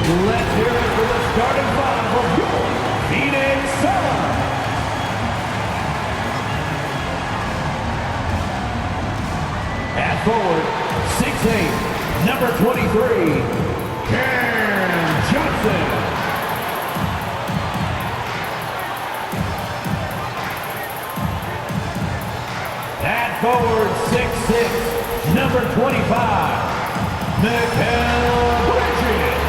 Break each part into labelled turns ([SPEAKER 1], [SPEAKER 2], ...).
[SPEAKER 1] Let's hear it for the starting five of your Phoenix Suns. At forward, 6'8", number 23, Cam Johnson. At forward, 6'6", number 25, Mikal Bridges.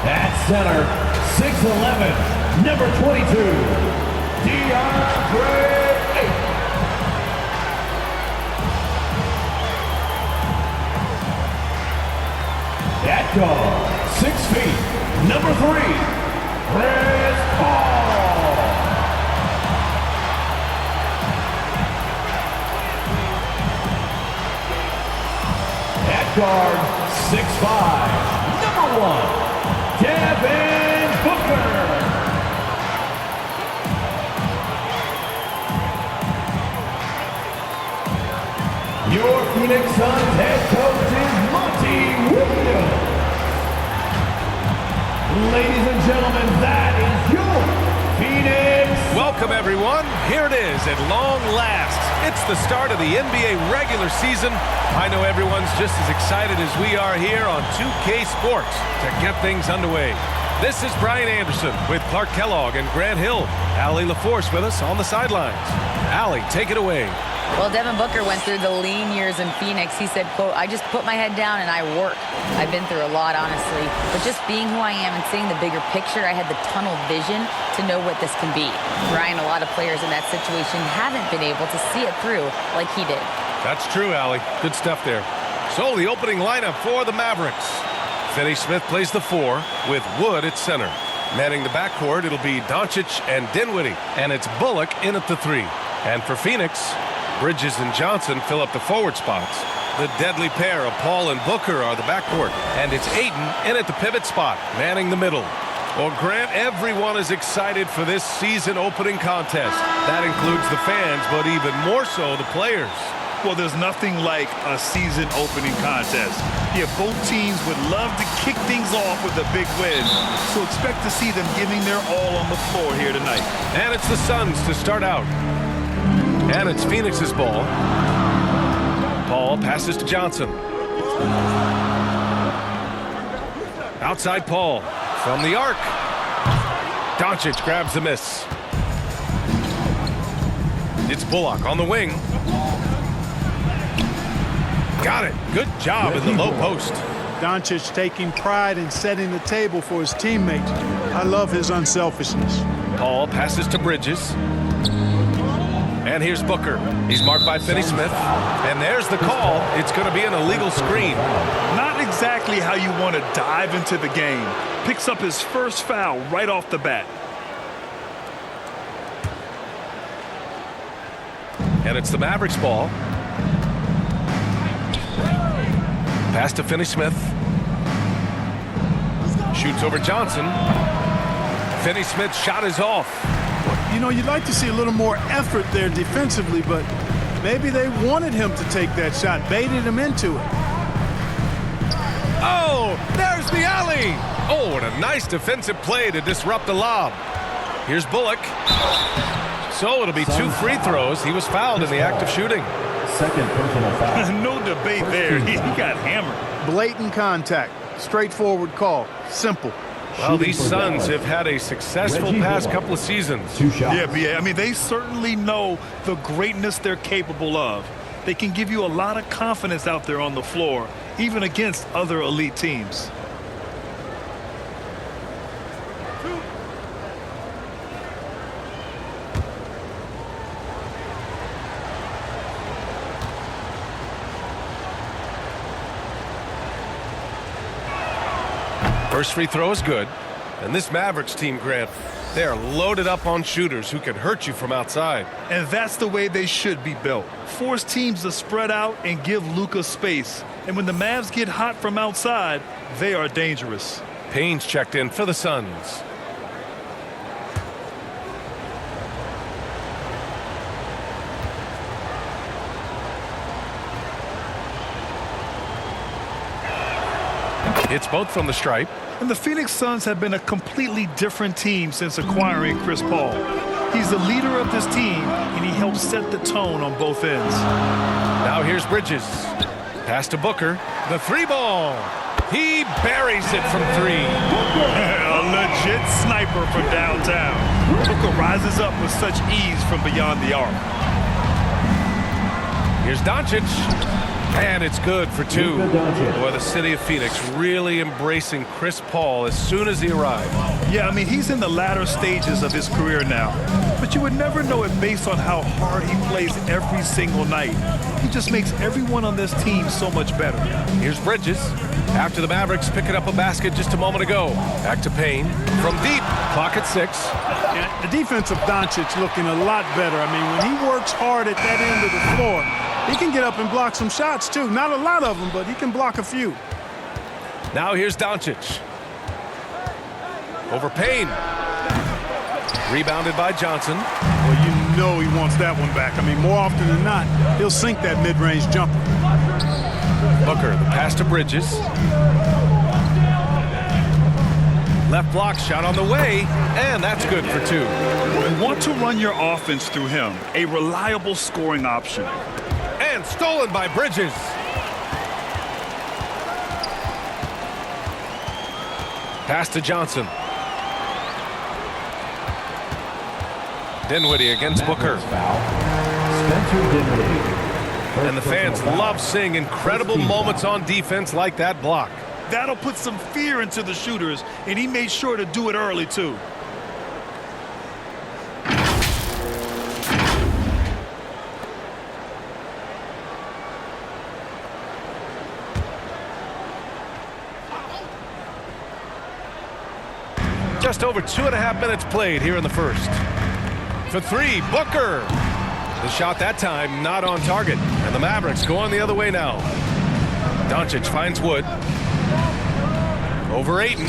[SPEAKER 1] At center, 6'11", number 22, DeAndre Ayton. At guard, 6 feet, number 3, Chris Paul. At guard, 6'5", number 1, Devin Booker. Your Phoenix Suns head coach is Monty Williams. Ladies and gentlemen, that is your Phoenix.
[SPEAKER 2] Welcome, everyone. Here it is at long last. It's the start of the NBA regular season. I know everyone's just as excited as we are here on 2K Sports to get things underway. This is Brian Anderson with Clark Kellogg and Grant Hill. Allie LaForce with us on the sidelines. Allie, take it away.
[SPEAKER 3] Well, Devin Booker went through the lean years in Phoenix. He said, quote, "I just put my head down and I work." I've been through a lot, honestly. But just being who I am and seeing the bigger picture, I had the tunnel vision to know what this can be. Brian, a lot of players in that situation haven't been able to see it through like he did.
[SPEAKER 2] That's true, Allie. Good stuff there. So the opening lineup for the Mavericks. Finney Smith plays the 4 with Wood at center. Manning the backcourt, it'll be Doncic and Dinwiddie. And it's Bullock in at the 3. And for Phoenix, Bridges and Johnson fill up the forward spots. The deadly pair of Paul and Booker are the backcourt. And it's Ayton in at the pivot spot, manning the middle. Well, Grant, everyone is excited for this season opening contest. That includes the fans, but even more so the players.
[SPEAKER 4] Well, there's nothing like a season opening contest. Yeah, both teams would love to kick things off with a big win, so expect to see them giving their all on the floor here tonight.
[SPEAKER 2] And it's the Suns to start out. And it's Phoenix's ball. Paul passes to Johnson. Outside Paul from the arc. Doncic grabs the miss. It's Bullock on the wing. Got it. Good job in the low post.
[SPEAKER 5] Doncic taking pride in setting the table for his teammates. I love his unselfishness.
[SPEAKER 2] Paul passes to Bridges. And here's Booker. He's marked by Finney Smith. And there's the call. It's going to be an illegal screen.
[SPEAKER 4] Not exactly how you want to dive into the game. Picks up his first foul right off the bat.
[SPEAKER 2] And it's the Mavericks ball. Pass to Finney Smith. Shoots over Johnson. Finney Smith's shot is off.
[SPEAKER 5] You know, you'd like to see a little more effort there defensively, but maybe they wanted him to take that shot, baited him into it.
[SPEAKER 2] Oh, there's the alley. Oh, and a nice defensive play to disrupt the lob. Here's Bullock. So it'll be 2 free throws. He was fouled in the act of shooting.
[SPEAKER 1] Second personal foul.
[SPEAKER 4] No debate there. He got hammered.
[SPEAKER 5] Blatant contact. Straightforward call. Simple.
[SPEAKER 2] Well, these Suns have had a successful past couple of seasons.
[SPEAKER 1] 2 shots.
[SPEAKER 4] Yeah, I mean, they certainly know the greatness they're capable of. They can give you a lot of confidence out there on the floor, even against other elite teams.
[SPEAKER 2] First free throw is good. And this Mavericks team, Grant, they are loaded up on shooters who can hurt you from outside.
[SPEAKER 4] And that's the way they should be built. Force teams to spread out and give Luka space. And when the Mavs get hot from outside, they are dangerous.
[SPEAKER 2] Payne's checked in for the Suns. Hits both from the stripe.
[SPEAKER 4] And the Phoenix Suns have been a completely different team since acquiring Chris Paul. He's the leader of this team, and he helps set the tone on both ends.
[SPEAKER 2] Now here's Bridges. Pass to Booker. The three ball. He buries it from three.
[SPEAKER 4] A legit sniper from downtown. Booker rises up with such ease from beyond the arc.
[SPEAKER 2] Here's Doncic. And it's good for two. Boy, the city of Phoenix really embracing Chris Paul as soon as he arrived.
[SPEAKER 4] Yeah, I mean, he's in the latter stages of his career now. But you would never know it based on how hard he plays every single night. He just makes everyone on this team so much better.
[SPEAKER 2] Here's Bridges. After the Mavericks picking up a basket just a moment ago. Back to Payne. From deep. Clock at 6.
[SPEAKER 5] Yeah, the defense of Doncic looking a lot better. I mean, when he works hard at that end of the floor, he can get up and block some shots, too. Not a lot of them, but he can block a few.
[SPEAKER 2] Now here's Doncic. Over Payne. Rebounded by Johnson.
[SPEAKER 5] Well, you know he wants that one back. I mean, more often than not, he'll sink that mid-range jumper.
[SPEAKER 2] Booker, the pass to Bridges. Left block shot on the way, and that's good for two.
[SPEAKER 4] You want to run your offense through him, a reliable scoring option.
[SPEAKER 2] And stolen by Bridges. Pass to Johnson. Dinwiddie against Booker.
[SPEAKER 1] Spencer Dinwiddie.
[SPEAKER 2] And the fans love seeing incredible moments on defense like that block.
[SPEAKER 4] That'll put some fear into the shooters, and he made sure to do it early, too.
[SPEAKER 2] Just over 2.5 minutes played here in the first. For three, Booker. The shot that time not on target. And the Mavericks going the other way now. Doncic finds Wood. Over Ayton.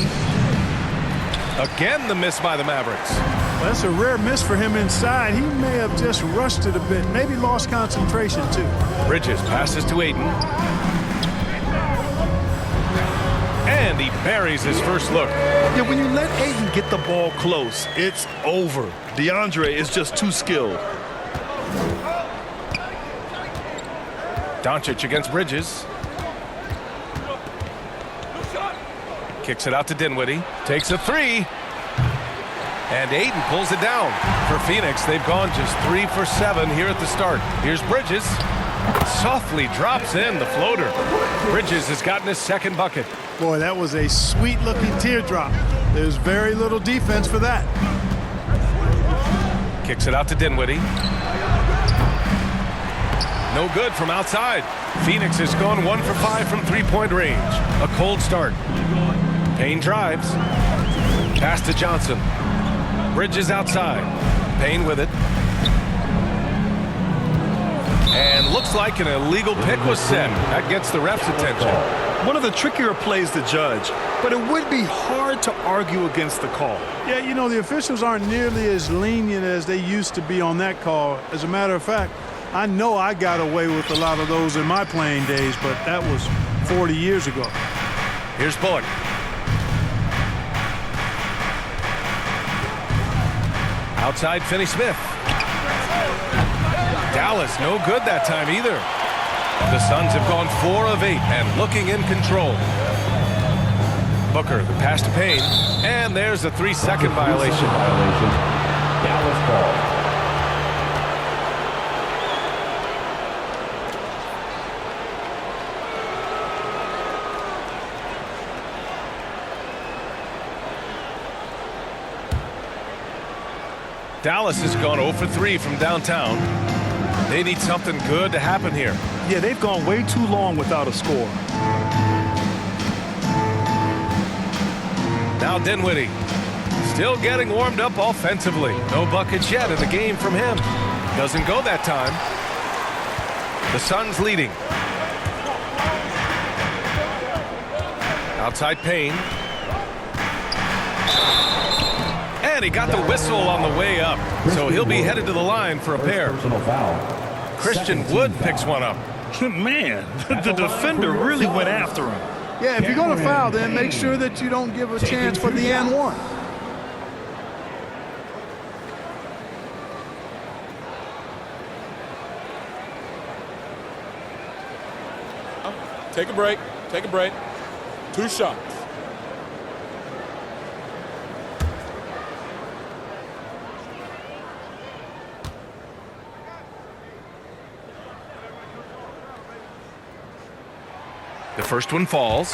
[SPEAKER 2] Again the miss by the Mavericks.
[SPEAKER 5] Well, that's a rare miss for him inside. He may have just rushed it a bit. Maybe lost concentration, too.
[SPEAKER 2] Bridges passes to Ayton. And he buries his first look.
[SPEAKER 4] Yeah, when you let Ayton get the ball close, it's over. DeAndre is just too skilled.
[SPEAKER 2] Doncic against Bridges. Kicks it out to Dinwiddie. Takes a three. And Ayton pulls it down. For Phoenix, they've gone just 3 for 7 here at the start. Here's Bridges. Softly drops in the floater. Bridges has gotten his second bucket.
[SPEAKER 5] Boy, that was a sweet-looking teardrop. There's very little defense for that.
[SPEAKER 2] Kicks it out to Dinwiddie. No good from outside. Phoenix has gone 1 for 5 from three-point range. A cold start. Payne drives. Pass to Johnson. Bridges outside. Payne with it. And looks like an illegal pick was set. That gets the ref's attention.
[SPEAKER 4] One of the trickier plays to judge, but it would be hard to argue against the call.
[SPEAKER 5] Yeah, you know, the officials aren't nearly as lenient as they used to be on that call. As a matter of fact, I know I got away with a lot of those in my playing days, but that was 40 years ago.
[SPEAKER 2] Here's Bullock. Outside Finney-Smith. Dallas no good that time either. The Suns have gone 4 of 8 and looking in control. Booker, the pass to Payne, and there's a 3-second violation.
[SPEAKER 1] Dallas ball.
[SPEAKER 2] Dallas has gone 0 for 3 from downtown. They need something good to happen here.
[SPEAKER 4] Yeah, they've gone way too long without a score.
[SPEAKER 2] Now Dinwiddie, still getting warmed up offensively. No buckets yet in the game from him. Doesn't go that time. The Suns leading. Outside Payne. And he got the whistle on the way up. So he'll be headed to the line for a pair. Christian Wood picks one up.
[SPEAKER 4] Man, the defender really went after him.
[SPEAKER 5] Yeah, if you're going to foul, then make sure that you don't give a chance for the and one.
[SPEAKER 6] Take a break. Take a break. 2 shots.
[SPEAKER 2] The first one falls.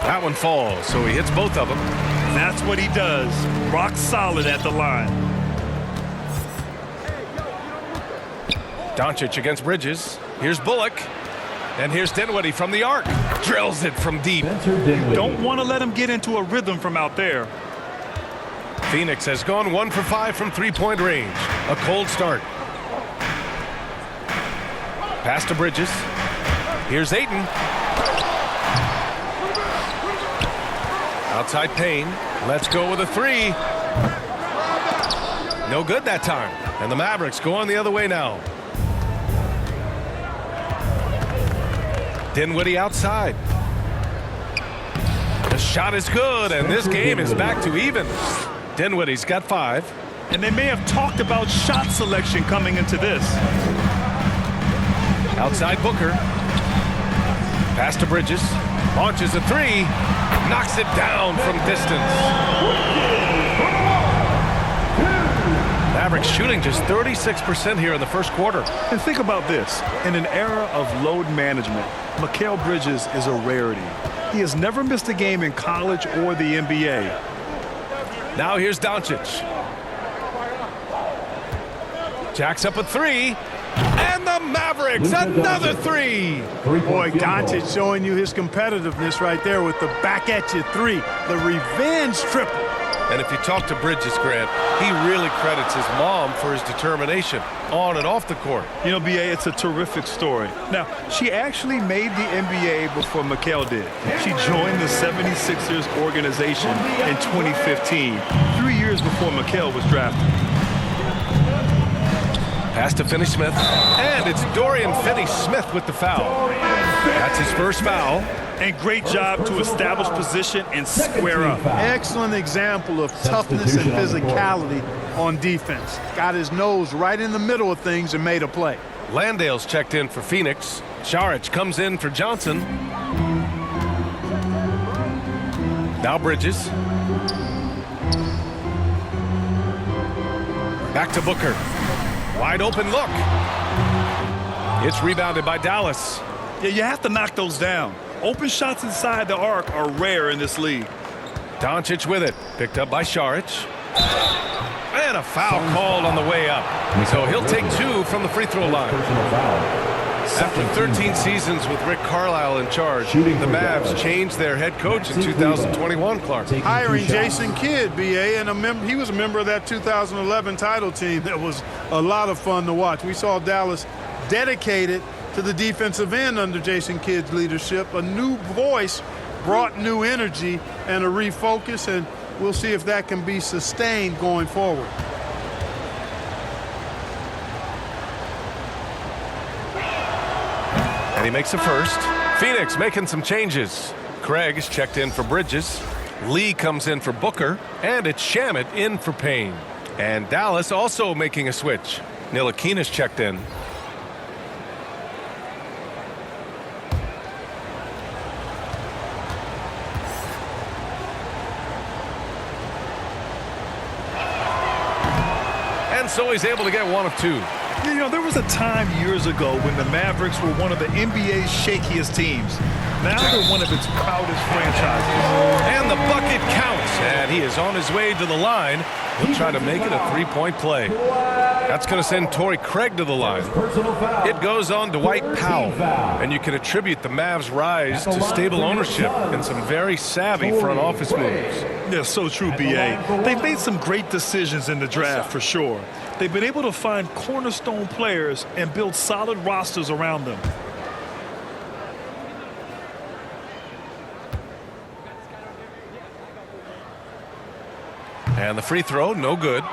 [SPEAKER 2] That one falls, so he hits both of them.
[SPEAKER 4] That's what he does. Rock solid at the line.
[SPEAKER 2] Doncic against Bridges. Here's Bullock. And here's Dinwiddie from the arc. Drills it from deep.
[SPEAKER 4] Don't want to let him get into a rhythm from out there.
[SPEAKER 2] Phoenix has gone 1 for 5 from three-point range. A cold start. Pass to Bridges. Here's Ayton. Outside Payne. Let's go with a 3. No good that time. And the Mavericks going the other way now. Dinwiddie outside. The shot is good, and this game is back to even. Dinwiddie's got 5.
[SPEAKER 4] And they may have talked about shot selection coming into this.
[SPEAKER 2] Outside Booker. Pass to Bridges. Launches a 3. Knocks it down from distance. Mavericks shooting just 36% here in the first quarter.
[SPEAKER 4] And think about this. In an era of load management, Mikal Bridges is a rarity. He has never missed a game in college or the NBA.
[SPEAKER 2] Now here's Doncic. Jacks up a 3. And the Mavericks, another 3.
[SPEAKER 5] Boy, Doncic showing you his competitiveness right there with the back-at-you 3. The revenge triple.
[SPEAKER 2] And if you talk to Bridges, Grant, he really credits his mom for his determination on and off the court.
[SPEAKER 4] You know, B.A., it's a terrific story. Now, she actually made the NBA before Mikal did. She joined the 76ers organization in 2015, 3 years before Mikal was drafted.
[SPEAKER 2] Pass to Finney-Smith, and it's Dorian Finney-Smith with the foul. That's his first foul.
[SPEAKER 4] And great job to establish position and square up.
[SPEAKER 5] Excellent example of toughness and physicality on defense. Got his nose right in the middle of things and made a play.
[SPEAKER 2] Landale's checked in for Phoenix. Saric comes in for Johnson. Now Bridges. Back to Booker. Wide open look. It's rebounded by Dallas.
[SPEAKER 4] Yeah, you have to knock those down. Open shots inside the arc are rare in this league.
[SPEAKER 2] Doncic with it. Picked up by Saric. And a foul called on the way up. So he'll take 2 from the free throw line. After 13 seasons with Rick Carlisle in charge, the Mavs changed their head coach in 2021, Clark.
[SPEAKER 5] Hiring Jason Kidd, B.A., and he was a member of that 2011 title team that was a lot of fun to watch. We saw Dallas dedicated to the defensive end under Jason Kidd's leadership. A new voice brought new energy and a refocus, and we'll see if that can be sustained going forward.
[SPEAKER 2] And he makes a first. Phoenix making some changes. Craig is checked in for Bridges. Lee comes in for Booker. And it's Shamet in for Payne. And Dallas also making a switch. Ntilikina's checked in. And so he's able to get 1 of 2.
[SPEAKER 4] You know, there was a time years ago when the Mavericks were one of the NBA's shakiest teams. Now they're one of its proudest franchises.
[SPEAKER 2] And the bucket counts, and he is on his way to the line. He'll try to make it a three-point play. That's going to send Torrey Craig to the line. It goes on Dwight Powell, and you can attribute the Mavs' rise to stable ownership and some very savvy front office moves.
[SPEAKER 4] Yeah, so true, B.A. They've made some great decisions in the draft, for sure. They've been able to find cornerstone players and build solid rosters around them.
[SPEAKER 2] And the free throw, no good.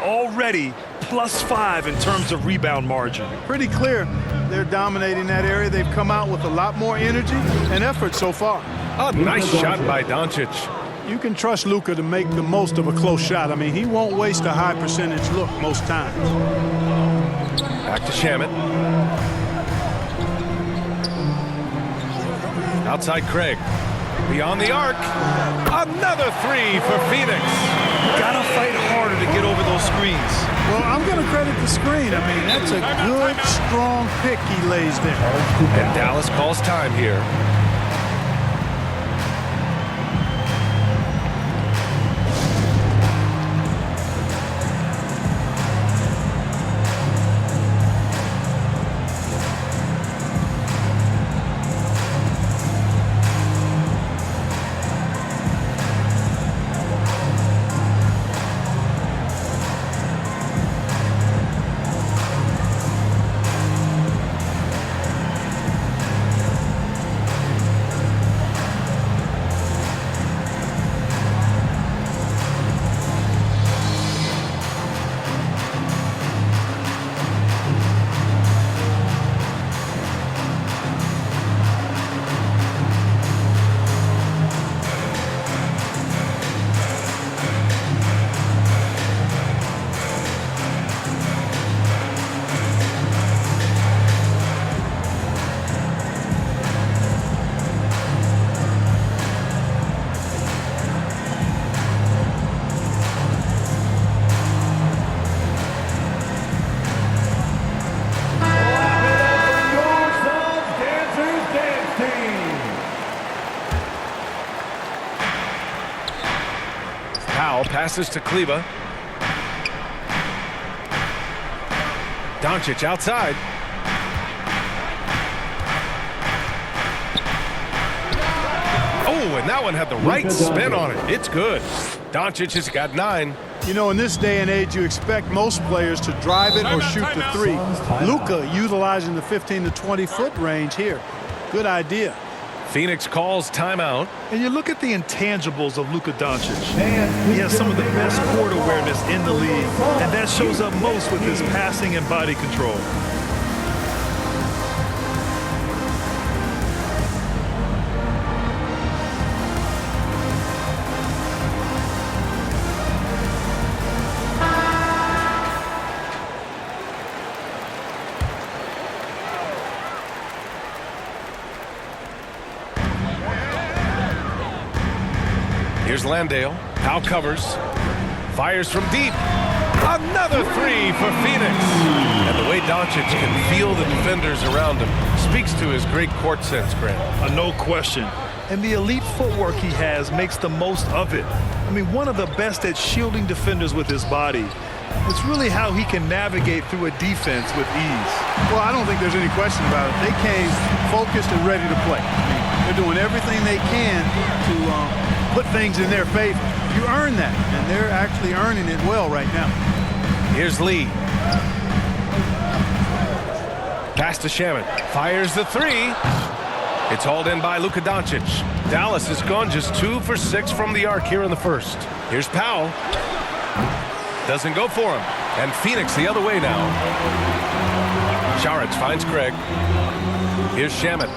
[SPEAKER 4] Already +5 in terms of rebound margin.
[SPEAKER 5] Pretty clear they're dominating that area. They've come out with a lot more energy and effort so far.
[SPEAKER 2] A nice shot by Doncic.
[SPEAKER 5] You can trust Luka to make the most of a close shot. I mean, he won't waste a high percentage look most times.
[SPEAKER 2] Back to Shamet. Outside Craig. Beyond the arc. Another three for Phoenix.
[SPEAKER 4] Gotta fight harder to get over those screens.
[SPEAKER 5] Well, I'm going to credit the screen. I mean, that's a good, strong pick he lays there.
[SPEAKER 2] And Dallas calls time here. Passes to Kleba. Doncic outside. Oh, and that one had the right spin on it. It's good. Doncic has got 9.
[SPEAKER 5] You know, in this day and age, you expect most players to drive it or shoot the three. Luka utilizing the 15 to 20-foot range here. Good idea.
[SPEAKER 2] Phoenix calls timeout.
[SPEAKER 4] And you look at the intangibles of Luka Doncic. He has some of the best court awareness in the league, and that shows up most with his passing and body control.
[SPEAKER 2] Here's Landale. Powell covers. Fires from deep. Another three for Phoenix. And the way Doncic can feel the defenders around him speaks to his great court sense, Grant.
[SPEAKER 4] No question. And the elite footwork he has makes the most of it. I mean, one of the best at shielding defenders with his body. It's really how he can navigate through a defense with ease.
[SPEAKER 5] Well, I don't think there's any question about it. They came focused and ready to play. I mean, they're doing everything they can to put things in their favor. You earn that, and they're actually earning it well right now.
[SPEAKER 2] Here's Lee. Pass to Shamet. Fires the three. It's hauled in by Luka Doncic. Dallas has gone just 2 for 6 from the arc here in the first. Here's Powell. Doesn't go for him. And Phoenix the other way now. Saric finds Craig. Here's Shamet.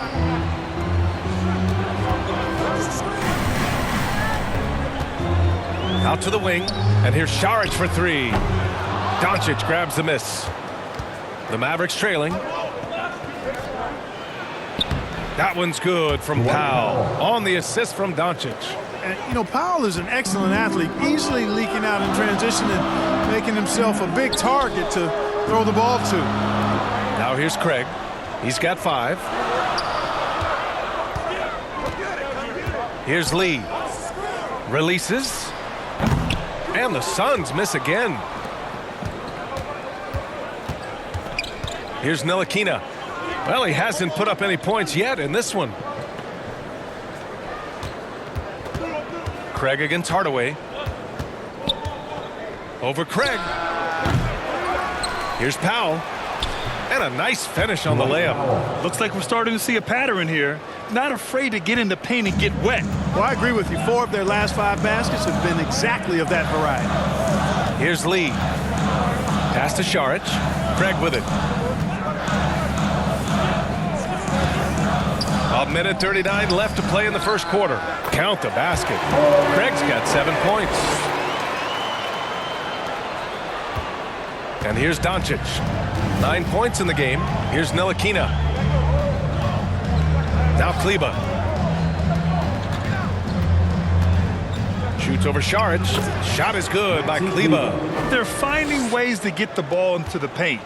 [SPEAKER 2] Out to the wing, and here's Saric for 3. Doncic grabs the miss. The Mavericks trailing. That one's good from Powell on the assist from Doncic.
[SPEAKER 5] And, you know, Powell is an excellent athlete, easily leaking out in transition and making himself a big target to throw the ball to.
[SPEAKER 2] Now here's Craig. He's got 5. Here's Lee. Releases. And the Suns miss again. Here's Ntilikina. Well, he hasn't put up any points yet in this one. Craig against Hardaway. Over Craig. Here's Powell. And a nice finish on the layup.
[SPEAKER 4] Looks like we're starting to see a pattern here. Not afraid to get in the paint and get wet.
[SPEAKER 5] Well, I agree with you. 4 of their last 5 baskets have been exactly of that variety.
[SPEAKER 2] Here's Lee. Pass to Šarić. Craig with it. A minute 39 left to play in the first quarter. Count the basket. Craig's got 7 points. And here's Doncic. 9 points in the game. Here's Ntilikina. Now Kleber. Shoots over Šarić. Shot is good by Kleber.
[SPEAKER 4] They're finding ways to get the ball into the paint.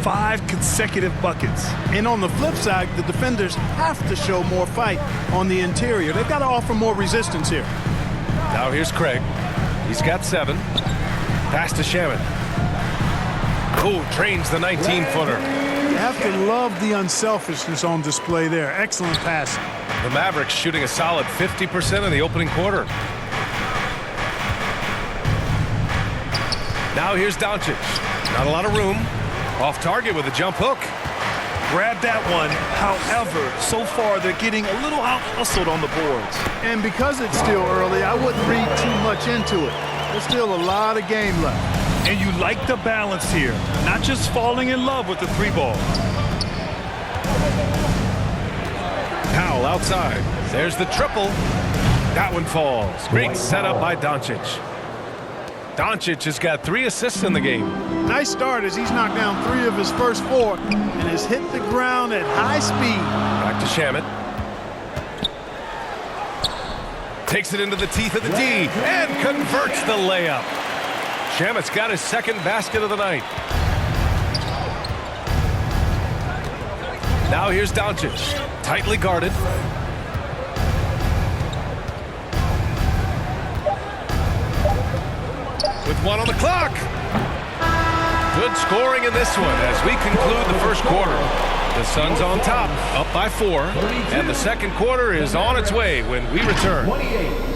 [SPEAKER 4] 5 consecutive buckets.
[SPEAKER 5] And on the flip side, the defenders have to show more fight on the interior. They've got to offer more resistance here.
[SPEAKER 2] Now here's Craig. He's got 7. Pass to Shaman. Oh, drains the 19-footer.
[SPEAKER 5] You have to love the unselfishness on display there. Excellent passing.
[SPEAKER 2] The Mavericks shooting a solid 50% in the opening quarter. Now here's Doncic. Not a lot of room. Off target with a jump hook.
[SPEAKER 4] Grab that one. However, so far they're getting a little out-hustled on the boards.
[SPEAKER 5] And because it's still early, I wouldn't read too much into it. There's still a lot of game left.
[SPEAKER 4] And you like the balance here. Not just falling in love with the 3-ball.
[SPEAKER 2] Powell outside. There's the triple. That one falls. Great setup by Doncic. Doncic has got 3 assists in the game.
[SPEAKER 5] Nice start as he's knocked down 3 of his first 4 and has hit the ground at high speed.
[SPEAKER 2] Back to Shaman. Takes it into the teeth of the D and converts the layup. Shamit's got his 2nd basket of the night. Now here's Doncic. Tightly guarded. With 1 on the clock. Good scoring in this one as we conclude the first quarter. The Suns on top, up by 4. And the second quarter is on its way when we return.
[SPEAKER 1] 28.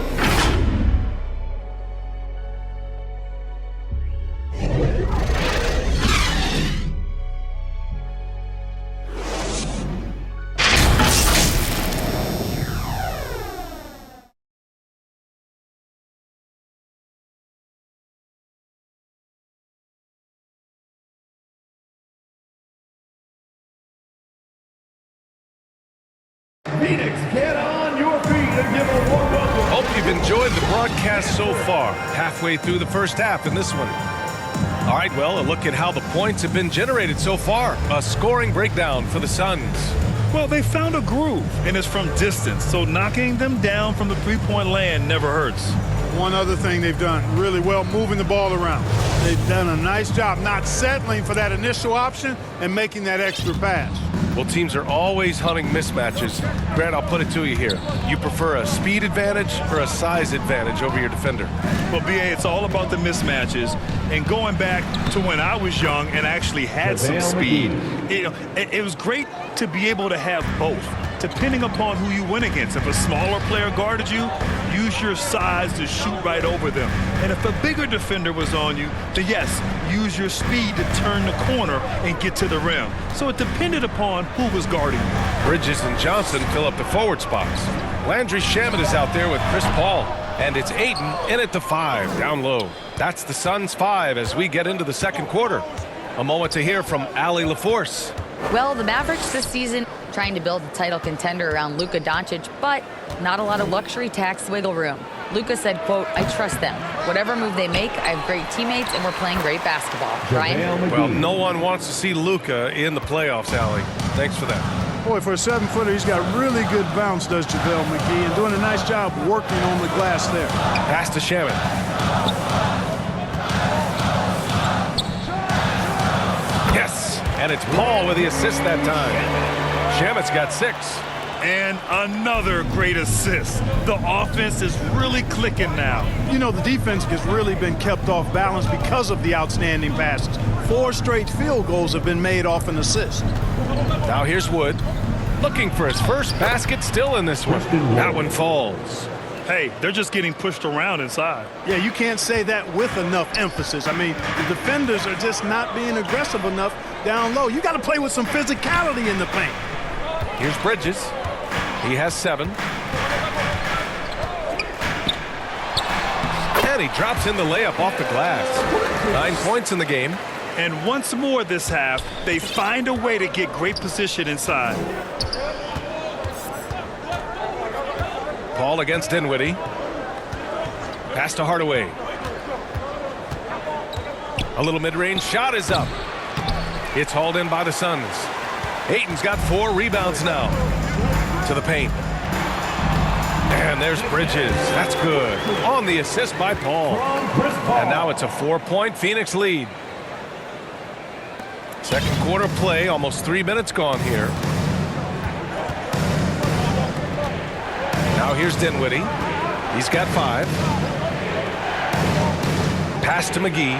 [SPEAKER 1] Phoenix, get on your feet and give a warm welcome.
[SPEAKER 2] Hope you've enjoyed the broadcast so far. Halfway through the first half in this one. All right, well, a look at how the points have been generated so far. A scoring breakdown for the Suns.
[SPEAKER 4] Well, they found a groove, and it's from distance, so knocking them down from the 3-point land never hurts.
[SPEAKER 5] One other thing they've done really well, moving the ball around. They've done a nice job not settling for that initial option and making that extra pass.
[SPEAKER 2] Well, teams are always hunting mismatches. Grant, I'll put it to you here. You prefer a speed advantage or a size advantage over your defender?
[SPEAKER 4] Well, B.A., it's all about the mismatches. And going back to when I was young and actually had some speed, it was great to be able to have both, depending upon who you went against. If a smaller player guarded you, use your size to shoot right over them. And if a bigger defender was on you, then yes, use your speed to turn the corner and get to the rim. So it depended upon who was guarding you.
[SPEAKER 2] Bridges and Johnson fill up the forward spots. Landry Shamet is out there with Chris Paul. And it's Ayton in at the 5, down low. That's the Suns' 5 as we get into the second quarter. A moment to hear from Allie LaForce.
[SPEAKER 3] Well, the Mavericks this season trying to build a title contender around Luka Doncic, but not a lot of luxury tax wiggle room. Luka said, quote, "I trust them. Whatever move they make, I have great teammates, and we're playing great basketball." Ryan?
[SPEAKER 2] Well, no one wants to see Luka in the playoffs, Allie. Thanks for that.
[SPEAKER 5] Boy, for a 7-footer, he's got really good bounce, does JaVale McGee, and doing a nice job working on the glass there.
[SPEAKER 2] Pass to Shamet. And it's Paul with the assist that time. Shamet's got 6.
[SPEAKER 4] And another great assist. The offense is really clicking now.
[SPEAKER 5] You know, the defense has really been kept off balance because of the outstanding passes. 4 straight field goals have been made off an assist.
[SPEAKER 2] Now here's Wood. Looking for his first basket still in this one. That one falls.
[SPEAKER 4] Hey, they're just getting pushed around inside.
[SPEAKER 5] Yeah, you can't say that with enough emphasis. I mean, the defenders are just not being aggressive enough down low. You got to play with some physicality in the paint.
[SPEAKER 2] Here's Bridges. He has 7. And he drops in the layup off the glass. 9 points in the game.
[SPEAKER 4] And once more this half, they find a way to get great position inside.
[SPEAKER 2] Paul against Dinwiddie. Pass to Hardaway. A little mid-range shot is up. It's hauled in by the Suns. Ayton's got 4 rebounds now. To the paint. And there's Bridges. That's good. On the assist by Paul. And now it's a 4-point Phoenix lead. Second quarter play, almost 3 minutes gone here. Now here's Dinwiddie. He's got 5. Pass to McGee.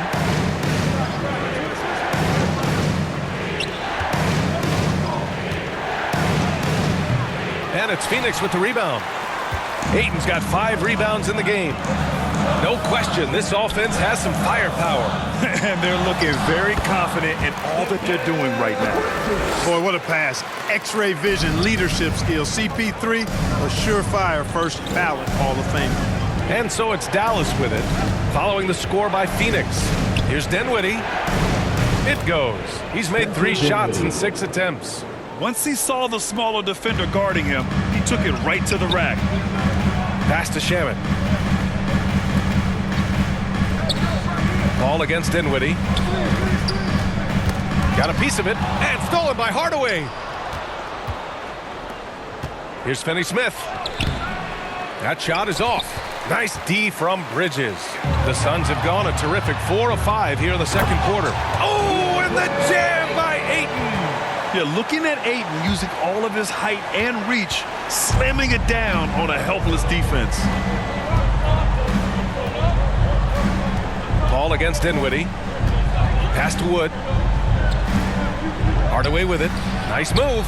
[SPEAKER 2] And it's Phoenix with the rebound. Ayton's got 5 rebounds in the game. No question, this offense has some firepower.
[SPEAKER 4] And they're looking very confident in all that they're doing right now.
[SPEAKER 5] Boy, what a pass. X-ray vision, leadership skills. CP3, a surefire first ballot Hall of Fame.
[SPEAKER 2] And so it's Dallas with it, following the score by Phoenix. Here's Dinwiddie. It goes. He's made 3 shots in 6 attempts.
[SPEAKER 4] Once he saw the smaller defender guarding him, he took it right to the rack.
[SPEAKER 2] Pass to Shamet. Ball against Dinwiddie. Got a piece of it, and stolen by Hardaway. Here's Finney-Smith. That shot is off. Nice D from Bridges. The Suns have gone a terrific 4 of 5 here in the second quarter. Oh, and the jam by Ayton.
[SPEAKER 4] Yeah, looking at Ayton using all of his height and reach, slamming it down on a helpless defense.
[SPEAKER 2] Ball against Dinwiddie. Pass to Wood. Hardaway with it. Nice move.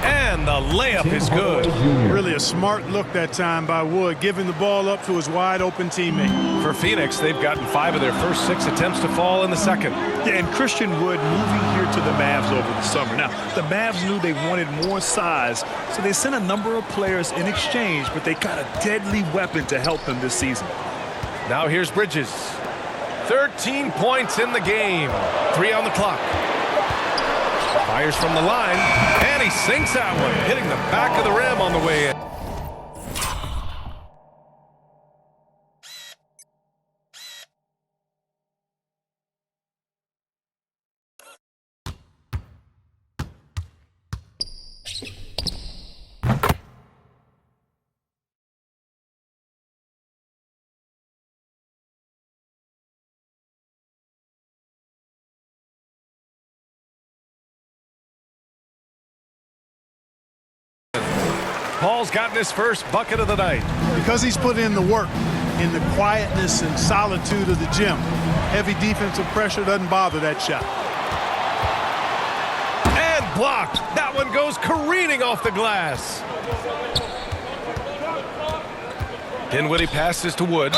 [SPEAKER 2] And the layup is good.
[SPEAKER 5] Really a smart look that time by Wood, giving the ball up to his wide-open teammate.
[SPEAKER 2] For Phoenix, they've gotten 5 of their first 6 attempts to fall in the second.
[SPEAKER 4] Yeah, and Christian Wood moving here to the Mavs over the summer. Now, the Mavs knew they wanted more size, so they sent a number of players in exchange, but they got a deadly weapon to help them this season.
[SPEAKER 2] Now here's Bridges. 13 points in the game. 3 on the clock. Fires from the line, and he sinks that one, hitting the back of the rim on the way in. Paul's gotten his first bucket of the night.
[SPEAKER 5] Because he's put in the work, in the quietness and solitude of the gym. Heavy defensive pressure doesn't bother that shot.
[SPEAKER 2] And blocked. That one goes careening off the glass. Dinwiddie passes to Wood.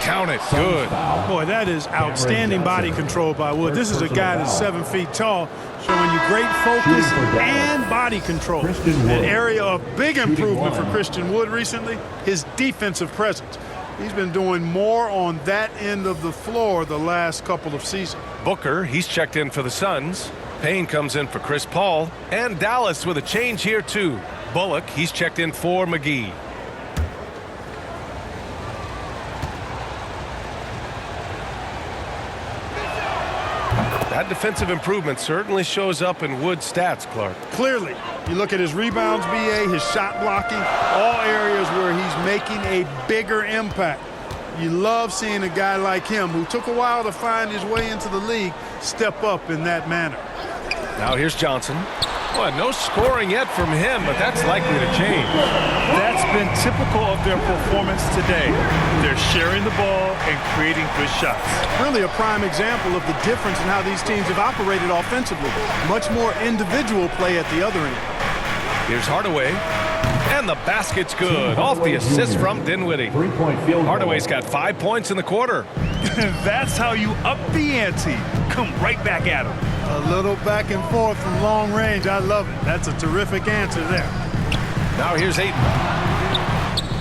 [SPEAKER 2] Count it. Good.
[SPEAKER 5] Boy, that is outstanding body control by Wood. This is a guy that's 7 feet tall, showing you great focus and body control. An area of big improvement for Christian Wood recently, his defensive presence. He's been doing more on that end of the floor the last couple of seasons.
[SPEAKER 2] Booker, he's checked in for the Suns. Payne comes in for Chris Paul. And Dallas with a change here too. Bullock, he's checked in for McGee. That defensive improvement certainly shows up in Wood's stats, Clark.
[SPEAKER 5] Clearly, you look at his rebounds, BA, his shot blocking, all areas where he's making a bigger impact. You love seeing a guy like him, who took a while to find his way into the league, step up in that manner.
[SPEAKER 2] Now here's Johnson. Well, no scoring yet from him, but that's likely to change.
[SPEAKER 4] That's been typical of their performance today. They're sharing the ball and creating good shots.
[SPEAKER 5] Really a prime example of the difference in how these teams have operated offensively. Much more individual play at the other end.
[SPEAKER 2] Here's Hardaway. And the basket's good. Off the assist from Dinwiddie.
[SPEAKER 1] Three-point field goal.
[SPEAKER 2] Hardaway's got 5 points in the quarter.
[SPEAKER 4] That's how you up the ante. Come right back at him.
[SPEAKER 5] A little back and forth from long range. I love it. That's a terrific answer there.
[SPEAKER 2] Now here's Ayton.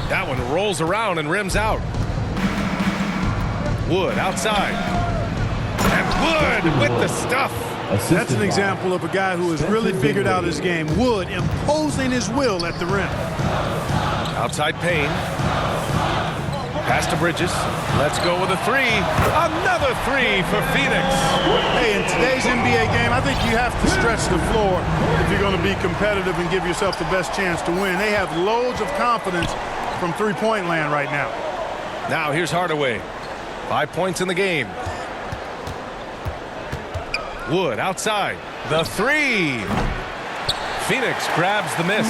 [SPEAKER 2] That one rolls around and rims out. Wood outside. And Wood with the stuff.
[SPEAKER 5] That's an example of a guy who has really figured out his game. Wood imposing his will at the rim.
[SPEAKER 2] Outside Payne. Pass to Bridges. Let's go with a three. Another three for Phoenix.
[SPEAKER 5] Hey, in today's NBA game, I think you have to stretch the floor if you're going to be competitive and give yourself the best chance to win. They have loads of confidence from three-point land right now.
[SPEAKER 2] Now here's Hardaway. 5 points in the game. Wood outside. The three. Phoenix grabs the miss.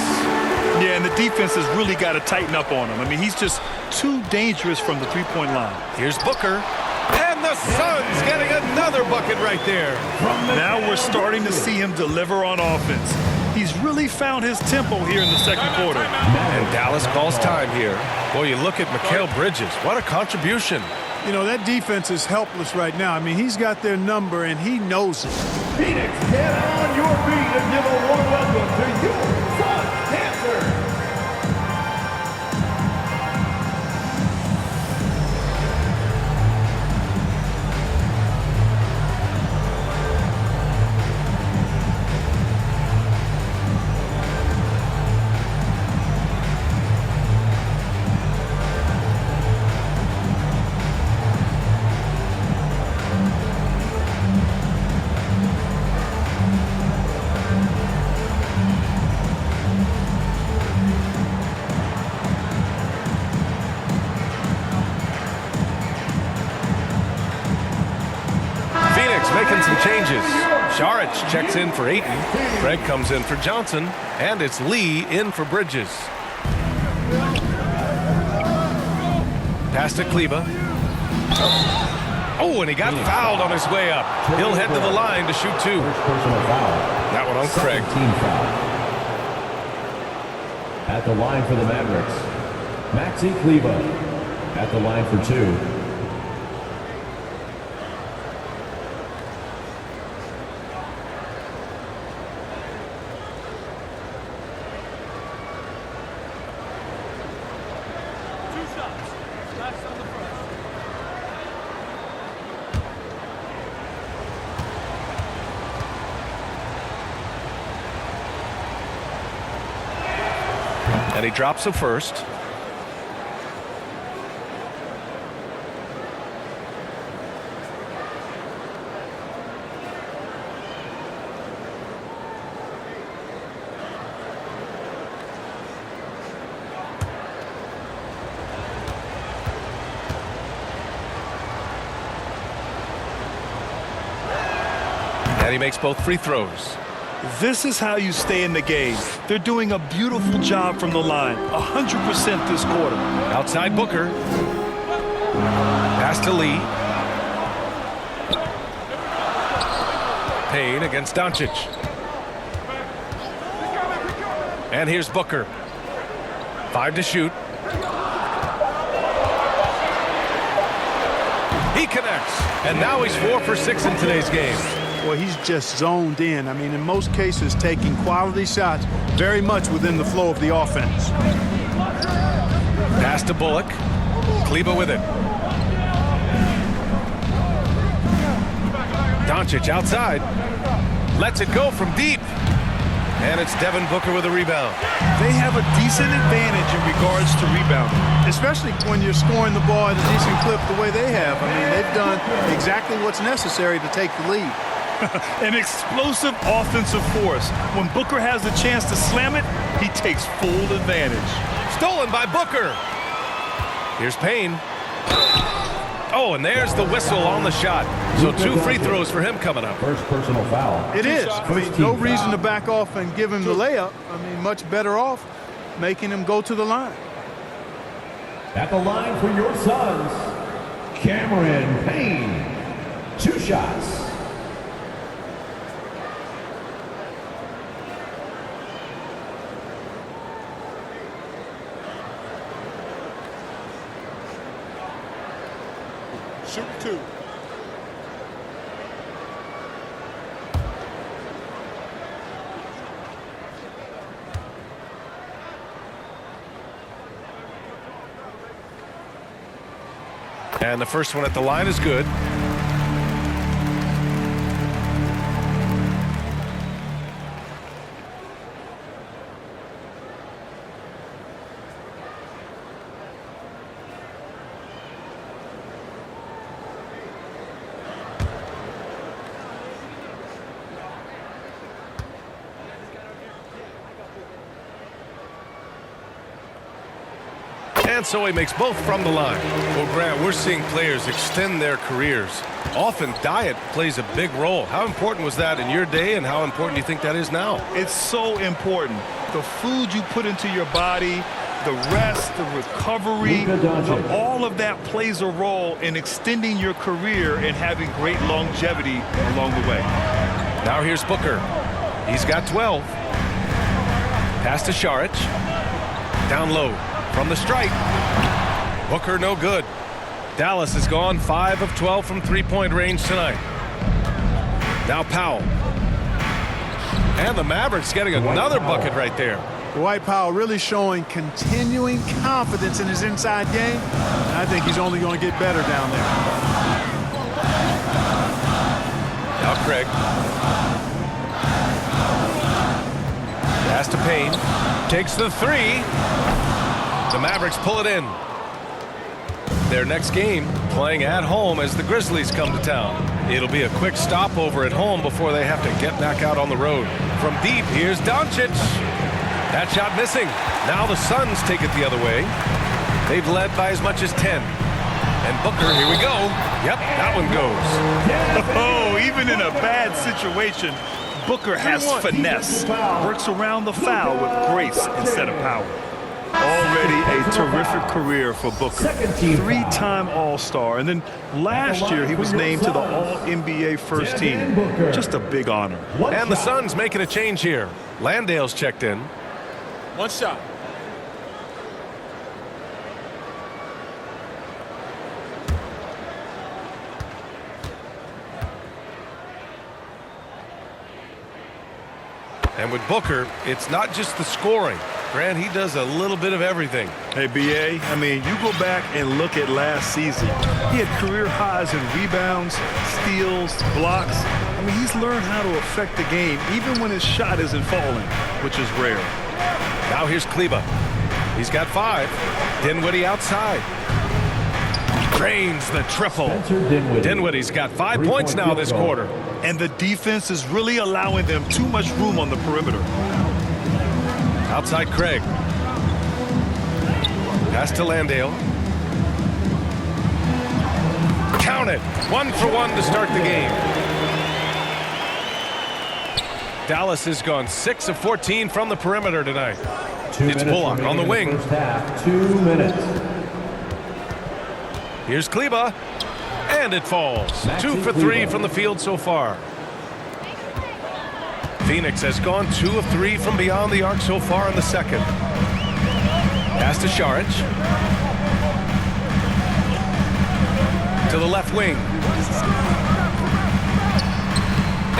[SPEAKER 4] Yeah, and the defense has really got to tighten up on him. I mean, he's just too dangerous from the three-point line.
[SPEAKER 2] Here's Booker. And the Suns getting another bucket right there.
[SPEAKER 4] Now we're starting to see him deliver on offense. He's really found his tempo here in the second quarter.
[SPEAKER 2] And Dallas calls time here. Boy, you look at Mikal Bridges. What a contribution.
[SPEAKER 5] You know, that defense is helpless right now. I mean, he's got their number, and he knows it.
[SPEAKER 1] Phoenix, get on your feet and give a warm welcome to your Suns Dancers.
[SPEAKER 2] Making some changes. Saric checks in for Ayton. Greg comes in for Johnson. And it's Lee in for Bridges. Pass to Kleba. Oh, and he got fouled on his way up. He'll head to the line to shoot two. That one on Craig.
[SPEAKER 1] Team foul. At the line for the Mavericks, Maxi Kleba. At the line for two.
[SPEAKER 2] And he drops the first. And he makes both free throws.
[SPEAKER 4] This is how you stay in the game. They're doing a beautiful job from the line. 100% this quarter.
[SPEAKER 2] Outside Booker. Pass to Lee. Payne against Doncic. And here's Booker. 5 to shoot. He connects. And now he's 4 for 6 in today's game.
[SPEAKER 5] Well, he's just zoned in. I mean, in most cases, taking quality shots very much within the flow of the offense.
[SPEAKER 2] Pass to Bullock. Kleba with it. Doncic outside. Lets it go from deep. And it's Devin Booker with a rebound.
[SPEAKER 4] They have a decent advantage in regards to rebounding.
[SPEAKER 5] Especially when you're scoring the ball at a decent clip the way they have. I mean, they've done exactly what's necessary to take the lead.
[SPEAKER 4] An explosive offensive force. When Booker has the chance to slam it, he takes full advantage.
[SPEAKER 2] Stolen by Booker. Here's Payne. Oh, and there's the whistle on the shot. So 2 free throws for him coming up.
[SPEAKER 1] First personal foul.
[SPEAKER 5] It is. I mean, no reason to back off and give him the layup. I mean, much better off making him go to the line.
[SPEAKER 1] At the line for your Suns, Cameron Payne. 2 shots.
[SPEAKER 6] Shoot 2.
[SPEAKER 2] And the first one at the line is good. And so he makes both from the line. Well, Grant, we're seeing players extend their careers. Often diet plays a big role. How important was that in your day, and how important do you think that is now?
[SPEAKER 4] It's so important. The food you put into your body, the rest, the recovery, all of that plays a role in extending your career and having great longevity along the way.
[SPEAKER 2] Now here's Booker. He's got 12. Pass to Šarić. Down low from the stripe. Booker no good. Dallas has gone 5 of 12 from three-point range tonight. Now Powell. And the Mavericks getting another bucket right there.
[SPEAKER 5] Dwight Powell really showing continuing confidence in his inside game. And I think he's only going to get better down there.
[SPEAKER 2] Now Craig. Pass to Payne. Takes the 3. The Mavericks pull it in. Their next game playing at home as the Grizzlies come to town. It'll be a quick stopover at home before they have to get back out on the road. From deep, here's Doncic. That shot missing. Now the Suns take it the other way. They've led by as much as 10. And Booker, here we go. Yep, that one goes.
[SPEAKER 4] Oh, even in a bad situation, Booker has finesse. Works around the foul with grace instead of power. Already a terrific career for Booker. 3-time All-Star. And then last year he was named to the All-NBA first team. Just a big honor.
[SPEAKER 2] And the Suns making a change here. Landale's checked in.
[SPEAKER 6] 1 shot.
[SPEAKER 2] And with Booker, it's not just the scoring. Grant, he does a little bit of everything.
[SPEAKER 4] Hey, B.A., I mean, you go back and look at last season. He had career highs in rebounds, steals, blocks. I mean, he's learned how to affect the game, even when his shot isn't falling, which is rare.
[SPEAKER 2] Now here's Kleba. He's got 5. Dinwiddie outside. Drains the triple. Dinwiddie's got 5 points now this quarter.
[SPEAKER 4] And the defense is really allowing them too much room on the perimeter.
[SPEAKER 2] Outside Craig. Pass to Landale. Count it. 1 for 1 to start the game. Dallas has gone 6 of 14 from the perimeter tonight. It's Bullock on the wing.
[SPEAKER 1] First half, 2 minutes.
[SPEAKER 2] Here's Kleba. And it falls. 2 for 3 from the field so far. Phoenix has gone 2 of 3 from beyond the arc so far in the second. Pass to Šarić. To the left wing.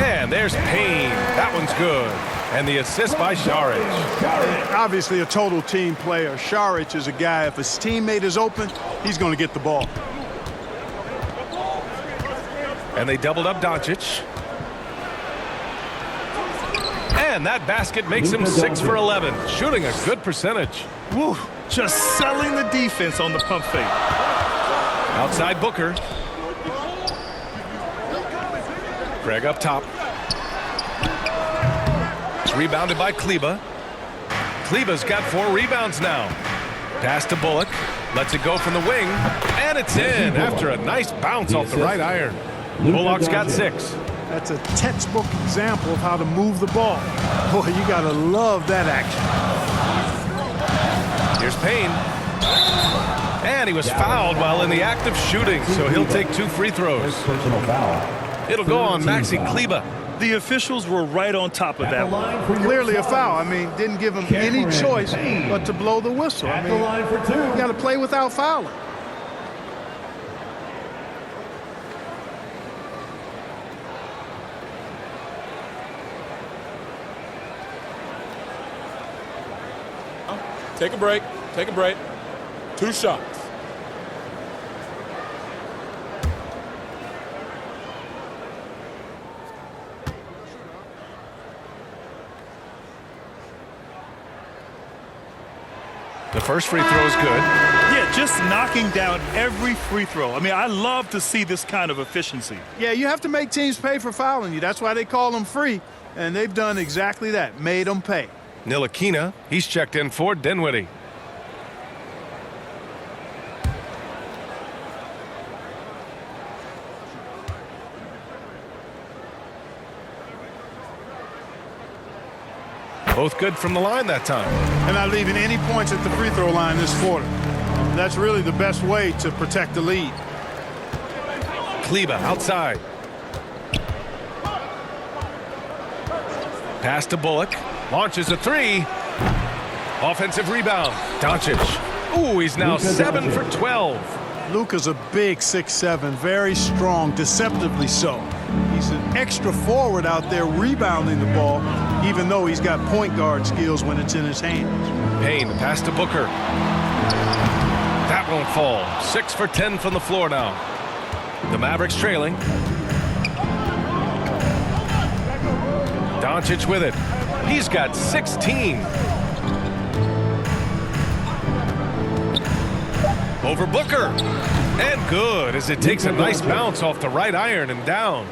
[SPEAKER 2] And there's Payne. That one's good. And the assist by Šarić.
[SPEAKER 5] Obviously a total team player. Šarić is a guy, if his teammate is open, he's going to get the ball.
[SPEAKER 2] And they doubled up Doncic. And that basket makes him 6 for 11, shooting a good percentage.
[SPEAKER 4] Woo, just selling the defense on the pump fake.
[SPEAKER 2] Outside Booker. Craig up top. It's rebounded by Kleba. Kleba's got 4 rebounds now. Pass to Bullock. Lets it go from the wing. And it's in after a nice bounce off the right iron. Bullock's got 6.
[SPEAKER 5] That's a textbook example of how to move the ball. Boy, you got to love that action.
[SPEAKER 2] Here's Payne. And he was fouled while in the act of shooting, so he'll take 2 free throws. It'll go on Maxi Kleber.
[SPEAKER 4] The officials were right on top of that one.
[SPEAKER 5] Clearly a foul. I mean, didn't give him any choice but to blow the whistle. I mean, you got to play without fouling.
[SPEAKER 6] Take a break. Take a break. 2 shots.
[SPEAKER 2] The first free throw is good.
[SPEAKER 4] Yeah, just knocking down every free throw. I mean, I love to see this kind of efficiency.
[SPEAKER 5] Yeah, you have to make teams pay for fouling you. That's why they call them free. And they've done exactly that, made them pay.
[SPEAKER 2] Ntilikina, he's checked in for Dinwiddie. Both good from the line that time.
[SPEAKER 5] And not leaving any points at the free throw line this quarter. That's really the best way to protect the lead.
[SPEAKER 2] Kleber outside. Pass to Bullock. Launches a 3. Offensive rebound. Doncic. Ooh, he's now 7 for 12.
[SPEAKER 5] Luka's a big 6'7", very strong, deceptively so. He's an extra forward out there rebounding the ball, even though he's got point guard skills when it's in his hands.
[SPEAKER 2] Payne, pass to Booker. That won't fall. 6 for 10 from the floor now. The Mavericks trailing. Doncic with it. He's got 16. Over Booker. And good as it takes a nice bounce off the right iron and down.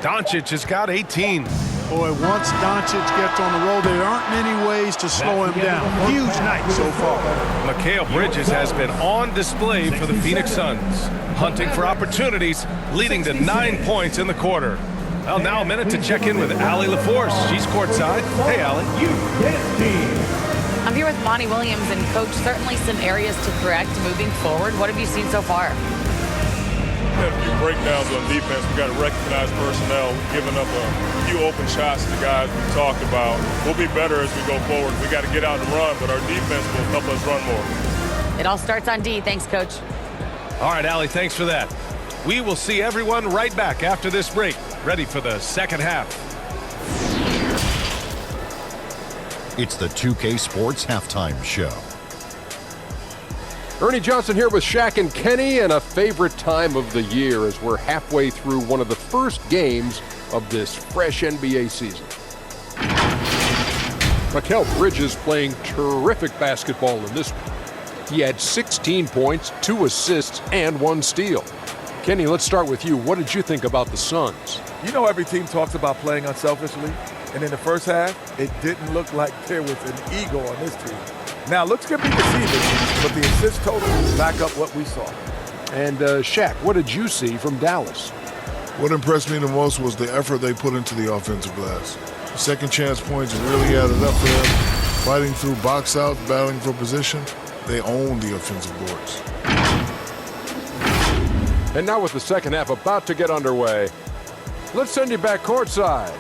[SPEAKER 2] Doncic has got 18.
[SPEAKER 5] Boy, once Doncic gets on the roll, there aren't many ways to slow him down. Huge night so far.
[SPEAKER 2] Mikal Bridges has been on display for the Phoenix Suns, hunting for opportunities, leading to 9 points in the quarter. Well, now a minute to check in with Allie LaForce. She's courtside. Hey, Allie.
[SPEAKER 3] I'm here with Monty Williams, and Coach, certainly some areas to correct moving forward. What have you seen so far?
[SPEAKER 6] We had a few breakdowns on defense. We got to recognize personnel, giving up a few open shots to the guys we talked about. We'll be better as we go forward. We got to get out and run, but our defense will help us run more.
[SPEAKER 3] It all starts on D. Thanks, Coach.
[SPEAKER 2] All right, Allie, thanks for that. We will see everyone right back after this break, ready for the second half.
[SPEAKER 7] It's the 2K Sports Halftime Show.
[SPEAKER 8] Ernie Johnson here with Shaq and Kenny, and a favorite time of the year as we're halfway through one of the first games of this fresh NBA season. Mikal Bridges playing terrific basketball in this one. He had 16 points, 2 assists, and 1 steal. Kenny, let's start with you. What did you think about the Suns?
[SPEAKER 9] You know, every team talks about playing unselfishly, and in the first half, it didn't look like there was an ego on this team. Now, looks could be deceiving, but the assist totals back up what we saw.
[SPEAKER 8] And Shaq, what did you see from Dallas?
[SPEAKER 10] What impressed me the most was the effort they put into the offensive glass. The second chance points really added up for them. Fighting through box outs, battling for position, they owned the offensive boards.
[SPEAKER 8] And now with the second half about to get underway, let's send you back courtside.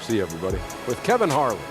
[SPEAKER 8] See you, everybody, with Kevin Harlan.